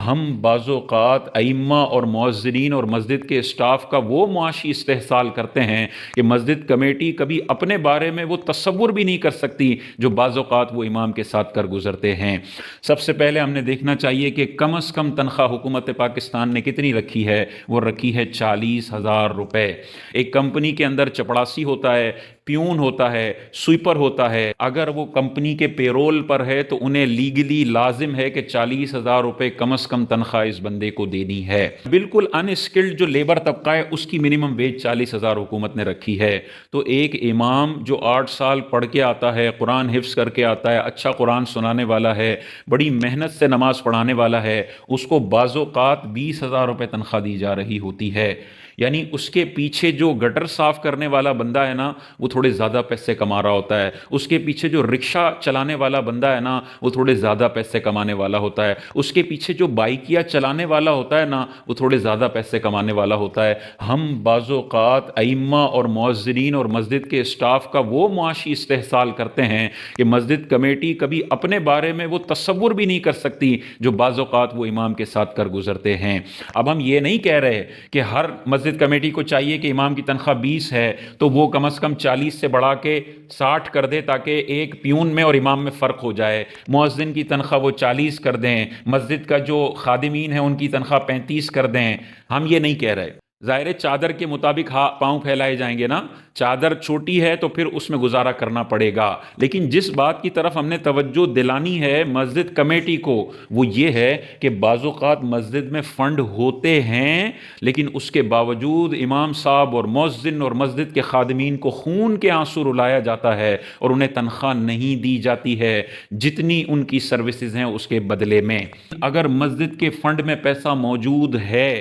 ہم بعض اوقات ائمہ اور مؤذنین اور مسجد کے اسٹاف کا وہ معاشی استحصال کرتے ہیں کہ مسجد کمیٹی کبھی اپنے بارے میں وہ تصور بھی نہیں کر سکتی جو بعض اوقات وہ امام کے ساتھ کر گزرتے ہیں۔ سب سے پہلے ہم نے دیکھنا چاہیے کہ کم از کم تنخواہ حکومت پاکستان نے کتنی رکھی ہے، وہ رکھی ہے 40,000 روپے۔ ایک کمپنی کے اندر چپڑاسی ہوتا ہے، پیون ہوتا ہے، سویپر ہوتا ہے، اگر وہ کمپنی کے پیرول پر ہے تو انہیں لیگلی لازم ہے کہ 40,000 روپے کم از کم تنخواہ اس بندے کو دینی ہے۔ بالکل ان اسکلڈ جو لیبر طبقہ ہے اس کی منیمم ویج 40,000 حکومت نے رکھی ہے۔ تو ایک امام جو 8 سال پڑھ کے آتا ہے، قرآن حفظ کر کے آتا ہے، اچھا قرآن سنانے والا ہے، بڑی محنت سے نماز پڑھانے والا ہے، اس کو بعض اوقات 20,000 روپے تنخواہ دی جا رہی ہوتی ہے۔ یعنی اس کے پیچھے جو گٹر صاف کرنے والا بندہ ہے نا وہ تھوڑے زیادہ پیسے کما رہا ہوتا ہے، اس کے پیچھے جو رکشہ چلانے والا بندہ ہے نا وہ تھوڑے زیادہ پیسے کمانے والا ہوتا ہے، اس کے پیچھے جو بائکیا چلانے والا ہوتا ہے نا وہ تھوڑے زیادہ پیسے کمانے والا ہوتا ہے۔ ہم بعض اوقات ائمہ اور مؤذنین اور مسجد کے اسٹاف کا وہ معاشی استحصال کرتے ہیں کہ مسجد کمیٹی کبھی اپنے بارے میں وہ تصور بھی نہیں کر سکتی جو بعض اوقات وہ امام کے ساتھ کر گزرتے ہیں۔ اب ہم یہ نہیں کہہ رہے کہ ہر مسجد کمیٹی کو چاہیے کہ امام کی تنخواہ 20 ہے تو وہ کم از کم 40 سے بڑھا کے 60 کر دے تاکہ ایک پیون میں اور امام میں فرق ہو جائے، مؤذن کی تنخواہ وہ 40 کر دیں، مسجد کا جو خادمین ہیں ان کی تنخواہ 35 کر دیں۔ ہم یہ نہیں کہہ رہے، ظاہر چادر کے مطابق پاؤں پھیلائے جائیں گے نا، چادر چھوٹی ہے تو پھر اس میں گزارا کرنا پڑے گا، لیکن جس بات کی طرف ہم نے توجہ دلانی ہے مسجد کمیٹی کو وہ یہ ہے کہ بعض اوقات مسجد میں فنڈ ہوتے ہیں لیکن اس کے باوجود امام صاحب اور مؤذن اور مسجد کے خادمین کو خون کے آنسو رلایا جاتا ہے اور انہیں تنخواہ نہیں دی جاتی ہے جتنی ان کی سروسز ہیں اس کے بدلے میں۔ اگر مسجد کے فنڈ میں پیسہ موجود ہے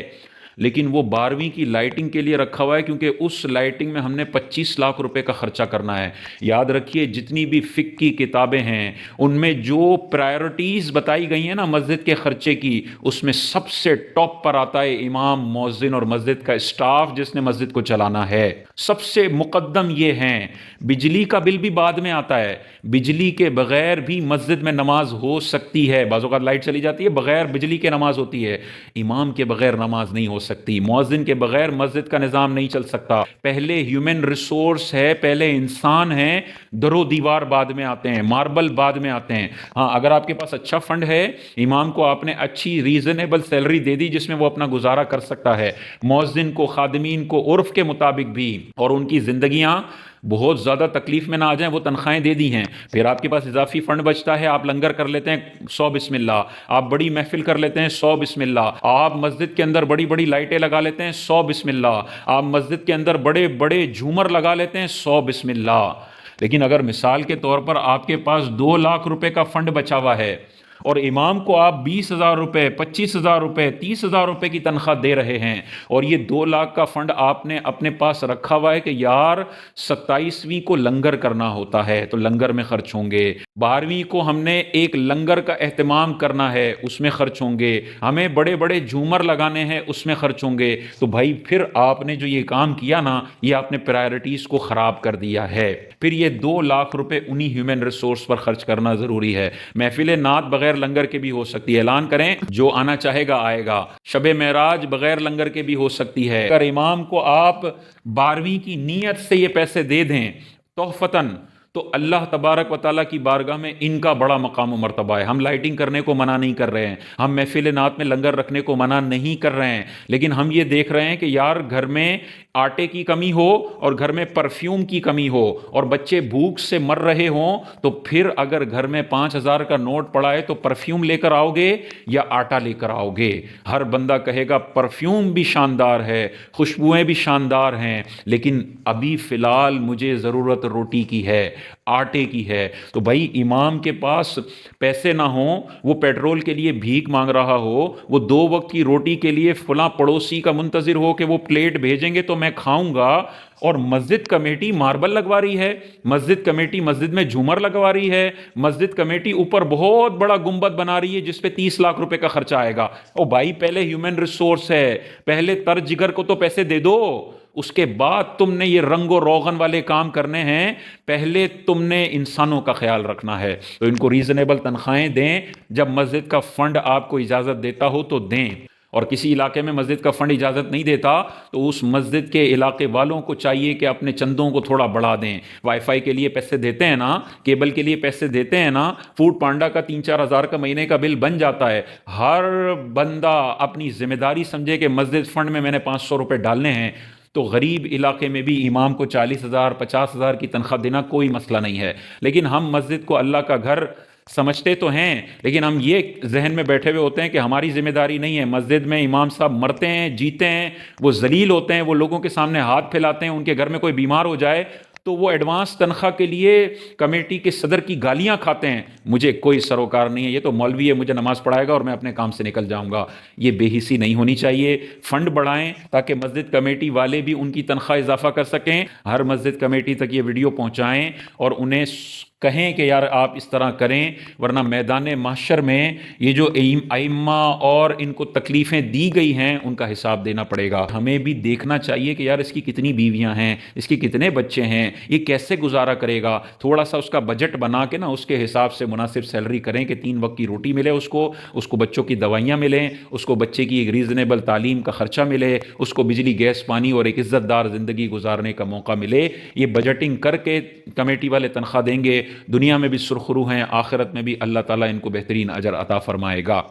لیکن وہ 12ویں کی لائٹنگ کے لیے رکھا ہوا ہے کیونکہ اس لائٹنگ میں ہم نے 25 لاکھ روپے کا خرچہ کرنا ہے۔ یاد رکھیے جتنی بھی فقہ کی کتابیں ہیں ان میں جو پرائیورٹیز بتائی گئی ہیں نا مسجد کے خرچے کی، اس میں سب سے ٹاپ پر آتا ہے امام، مؤذن اور مسجد کا اسٹاف جس نے مسجد کو چلانا ہے۔ سب سے مقدم یہ ہیں۔ بجلی کا بل بھی بعد میں آتا ہے، بجلی کے بغیر بھی مسجد میں نماز ہو سکتی ہے، بعض اوقات لائٹ چلی جاتی ہے بغیر بجلی کے نماز ہوتی ہے، امام کے بغیر نماز نہیں ہو سکتی، مؤذن کے بغیر مسجد کا نظام نہیں چل سکتا۔ پہلے ہیومن ریسورس ہے، پہلے انسان ہیں، در و دیوار بعد میں آتے ہیں، ماربل بعد میں آتے ہیں۔ ہاں اگر آپ کے پاس اچھا فنڈ ہے، امام کو آپ نے اچھی ریزنیبل سیلری دے دی جس میں وہ اپنا گزارا کر سکتا ہے، مؤذن کو، خادمین کو عرف کے مطابق بھی، اور ان کی زندگیاں بہت زیادہ تکلیف میں نہ آ جائیں، وہ تنخواہیں دے دی ہیں، پھر آپ کے پاس اضافی فنڈ بچتا ہے، آپ لنگر کر لیتے ہیں 100 بسم اللہ، آپ بڑی محفل کر لیتے ہیں 100 بسم اللہ، آپ مسجد کے اندر بڑی بڑی لائٹیں لگا لیتے ہیں 100 بسم اللہ، آپ مسجد کے اندر بڑے بڑے جھومر لگا لیتے ہیں 100 بسم اللہ۔ لیکن اگر مثال کے طور پر آپ کے پاس 2 لاکھ روپے کا فنڈ بچا ہوا ہے اور امام کو آپ 20,000 روپے، 25,000 روپے، 30,000 روپے کی تنخواہ دے رہے ہیں اور یہ 2 لاکھ کا فنڈ آپ نے اپنے پاس رکھا ہوا ہے کہ یار 27ویں کو لنگر کرنا ہوتا ہے تو لنگر میں خرچ ہوں گے، 12ویں کو ہم نے ایک لنگر کا اہتمام کرنا ہے اس میں خرچ ہوں گے، ہمیں بڑے بڑے جھومر لگانے ہیں اس میں خرچ ہوں گے، تو بھائی پھر آپ نے جو یہ کام کیا نا یہ آپ نے پرائرٹیز کو خراب کر دیا ہے۔ پھر یہ 2 لاکھ روپے انہی ہیومن ریسورس پر خرچ کرنا ضروری ہے۔ محفل نعت بغیر لنگر کے بھی ہو سکتی ہے، اعلان کریں جو آنا چاہے گا آئے گا۔ شب معراج بغیر لنگر کے بھی ہو سکتی ہے۔ اگر امام کو آپ 12ویں کی نیت سے یہ پیسے دے دیں تحفتاً تو اللہ تبارک و تعالیٰ کی بارگاہ میں ان کا بڑا مقام و مرتبہ ہے۔ ہم لائٹنگ کرنے کو منع نہیں کر رہے ہیں، ہم محفل نعت میں لنگر رکھنے کو منع نہیں کر رہے ہیں، لیکن ہم یہ دیکھ رہے ہیں کہ یار گھر میں آٹے کی کمی ہو اور گھر میں پرفیوم کی کمی ہو اور بچے بھوک سے مر رہے ہوں تو پھر اگر گھر میں 5,000 کا نوٹ پڑا ہے تو پرفیوم لے کر آؤ گے یا آٹا لے کر آؤ گے؟ ہر بندہ کہے گا پرفیوم بھی شاندار ہے، خوشبوئیں بھی شاندار ہیں، لیکن ابھی فی الحال مجھے ضرورت روٹی کی ہے، آٹے کی ہے۔ تو بھائی امام کے پاس پیسے نہ ہوں، وہ پیٹرول کے لیے بھیک مانگ رہا ہو، وہ 2 وقت کی روٹی کے لیے فلاں پڑوسی کا منتظر ہو کہ وہ پلیٹ بھیجیں گے تو میں کھاؤں گا، اور مسجد کمیٹی ماربل لگوا رہی ہے، مسجد کمیٹی مسجد میں جھومر لگوا رہی ہے، مسجد کمیٹی اوپر بہت بڑا گنبد بنا رہی ہے جس پہ 30 لاکھ روپے کا خرچہ آئے گا۔ او بھائی پہلے ہیومن ریسورس ہے، پہلے تر جگر کو تو پیسے دے دو، اس کے بعد تم نے یہ رنگ و روغن والے کام کرنے ہیں، پہلے تم نے انسانوں کا خیال رکھنا ہے۔ تو ان کو ریزنیبل تنخواہیں دیں، جب مسجد کا فنڈ آپ کو اجازت دیتا ہو تو دیں، اور کسی علاقے میں مسجد کا فنڈ اجازت نہیں دیتا تو اس مسجد کے علاقے والوں کو چاہیے کہ اپنے چندوں کو تھوڑا بڑھا دیں۔ وائی فائی کے لیے پیسے دیتے ہیں نا، کیبل کے لیے پیسے دیتے ہیں نا، فوڈ پانڈا کا 3-4 ہزار کا مہینے کا بل بن جاتا ہے۔ ہر بندہ اپنی ذمہ داری سمجھے کہ مسجد فنڈ میں نے 500 روپے ڈالنے ہیں، تو غریب علاقے میں بھی امام کو 40,000 50,000 کی تنخواہ دینا کوئی مسئلہ نہیں ہے۔ لیکن ہم مسجد کو اللہ کا گھر سمجھتے تو ہیں، لیکن ہم یہ ذہن میں بیٹھے ہوئے ہوتے ہیں کہ ہماری ذمہ داری نہیں ہے۔ مسجد میں امام صاحب مرتے ہیں، جیتے ہیں، وہ ذلیل ہوتے ہیں، وہ لوگوں کے سامنے ہاتھ پھیلاتے ہیں، ان کے گھر میں کوئی بیمار ہو جائے تو وہ ایڈوانس تنخواہ کے لیے کمیٹی کے صدر کی گالیاں کھاتے ہیں۔ مجھے کوئی سروکار نہیں ہے، یہ تو مولوی ہے، مجھے نماز پڑھائے گا اور میں اپنے کام سے نکل جاؤں گا۔ یہ بے حسی نہیں ہونی چاہیے۔ فنڈ بڑھائیں تاکہ مسجد کمیٹی والے بھی ان کی تنخواہ اضافہ کر سکیں۔ ہر مسجد کمیٹی تک یہ ویڈیو پہنچائیں اور انہیں کہیں کہ یار آپ اس طرح کریں، ورنہ میدان محشر میں یہ جو ائمہ اور ان کو تکلیفیں دی گئی ہیں ان کا حساب دینا پڑے گا۔ ہمیں بھی دیکھنا چاہیے کہ یار اس کی کتنی بیویاں ہیں، اس کی کتنے بچے ہیں، یہ کیسے گزارا کرے گا۔ تھوڑا سا اس کا بجٹ بنا کے نا اس کے حساب سے مناسب سیلری کریں کہ 3 وقت کی روٹی ملے، اس کو بچوں کی دوائیاں ملیں، اس کو بچے کی ایک ریزنیبل تعلیم کا خرچہ ملے، اس کو بجلی گیس پانی اور ایک عزت دار زندگی گزارنے کا موقع ملے۔ یہ بجٹنگ کر کے کمیٹی والے تنخواہ دیں گے، دنیا میں بھی سرخرو ہیں، آخرت میں بھی اللہ تعالیٰ ان کو بہترین اجر عطا فرمائے گا۔